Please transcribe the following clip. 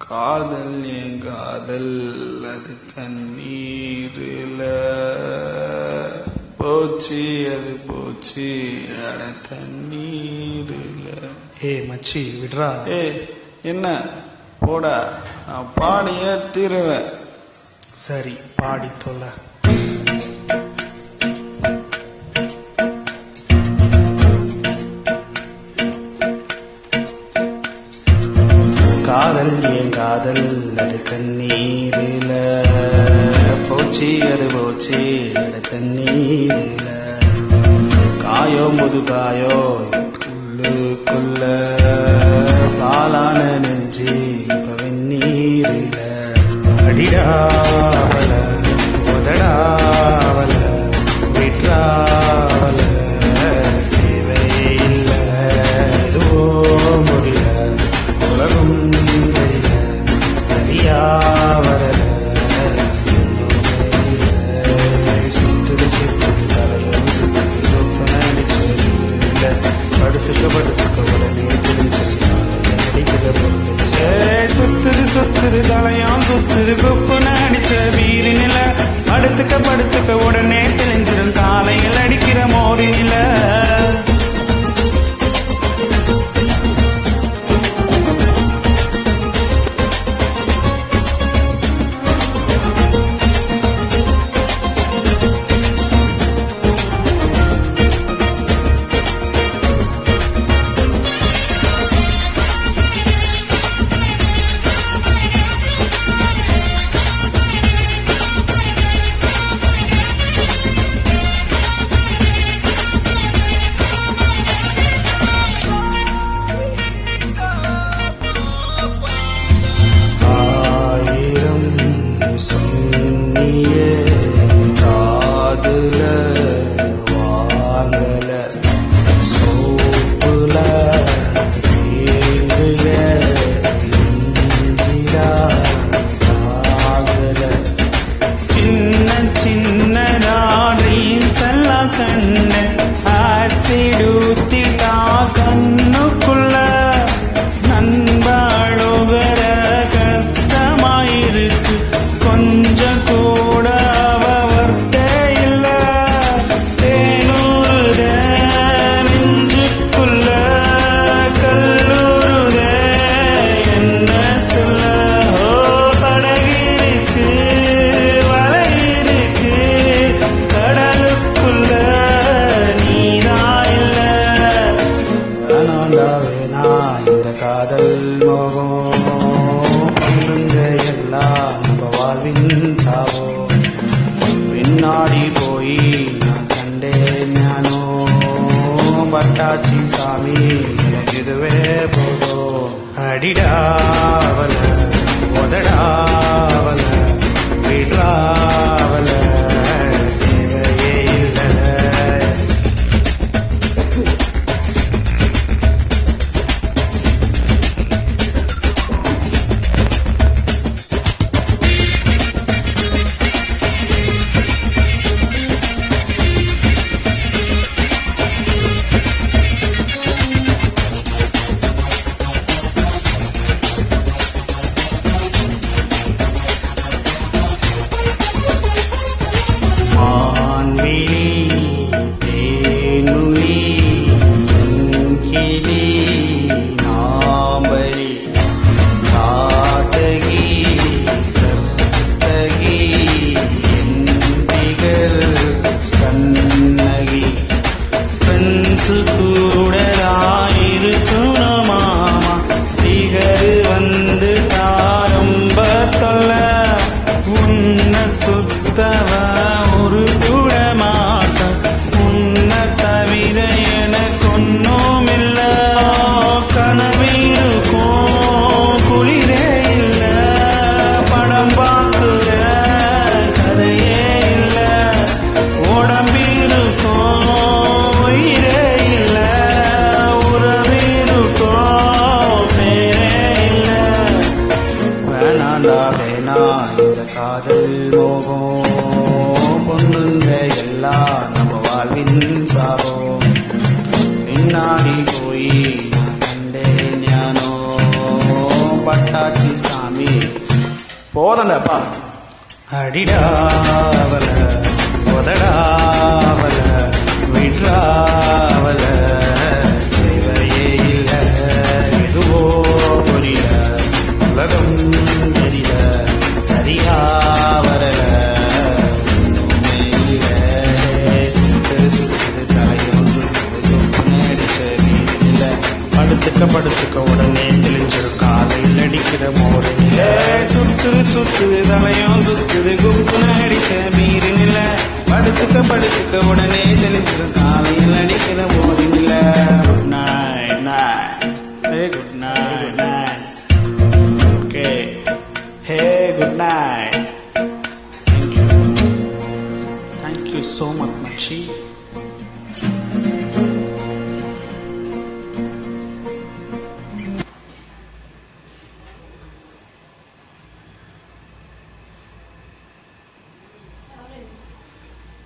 காதல் என் காதல் அது கண்ணீரில போச்சு, அது போச்சு அட தண்ணீரில. மச்சி விடுறா. என்ன போடா, நான் பாடிய தீருவேன். சரி பாடி தொலை. காதல் என் காதல் அது கண்ணீரில போச்சு, அது போச்சு அட தண்ணீரில. காயோ முது காயோ உள்ளுக்குள்ள பாலான நெஞ்சு இப்ப வெந்நீரில. அடிடாவல உதடாவல விட்ராவல தேவையில்ல எதுவோ முடியல உலகம் தெரியல சரியா வரல சுத்துது சுத்துது தலையும் சுத்துது நடிச்சுல படுத்துக்க படுத்துக்க உடனே தெரிஞ்சு நடிக்கிற பொருள். சுத்துது சுத்துது தலையாம் சுத்துது குப்புன்னு அடிச்ச வீரினில படுத்துக்க படுத்துக்க உடனே தெளிஞ்சிடும் காலையில் அடிக்கிற மோரினில. காதுல வாங்கல சோப்புல தேங்குல நெஞ்சிலா ஆகல. சின்ன சின்னதா ட்ரீம்ஸ் எல்லாம் கண்ணு ஆசிட் ஊத்திட்டா கண்ணுக்குள்ள நண்பழுகிற கஷ்டமாயிருக்கு கொஞ்சம் கூட அவர்த்தே இல்ல. தேனூருத நெஞ்சுக்குள்ள கல்லூருத என்ன சொல்ல. படகிருக்கு வலையிருக்கு கடலுக்குள்ள நீரா இல்ல. வேணாண்டா வேணா இந்த காதல் மோகம் பொண்ணுங்க எல்லாம் நம்ம வாழ்வின் சாவோ. பின்னாடி போய் நான் கண்டேன் ஞானோ பட்டாச்சி சாமி எனக்கு இதுவே போதும். அடிடாவல உதடாவல விட்ராவல தேவையே இல்லை. சுத்தவ ஒரு கூட மாட்ட உன்னை தவிர எனக்கு ஒன்னும் இல்ல. கனவிருக்கும் குளிரே இல்ல படம் பார்க்குற கதையே இல்ல. உடம்பிருக்கும் உயிரே இல்ல உறவிருக்கும் பேரே இல்ல. வேணாண்டா வேணா இந்த காதல் மோகம் பொண்ணுங்க எல்லாம் நம்ம வாழ்வின் சாபம். பின்னாடி போய் நான் கண்டேன் ஞானோ பட்டாச்சி சாமி போதண்டப்பா. அடிடாவல உதடாவல விட்ராவல தேவையே இல்ல எதுவோ புரியல உலகம் தெரியல சரியா வரல ஒண்ணுமே இல்ல சுத்துது சுத்துது தலையும் சுத்துது நடிச்ச வீடுல படுத்துக்க உடனே தெளிஞ்சிடும் காலையில் அடிக்கிற மோரு நில சுத்துது சுத்துது தலையும் சுத்துது குப்புன்னு அடிச்ச மீறி நில படுத்துக்க உடனே தெளிச்சிடும் காலையில் அடிக்கிற மோரி நில. Good night night. ஹே குட் நைட் நைட். ஓகே. ஹே குட் நைட்.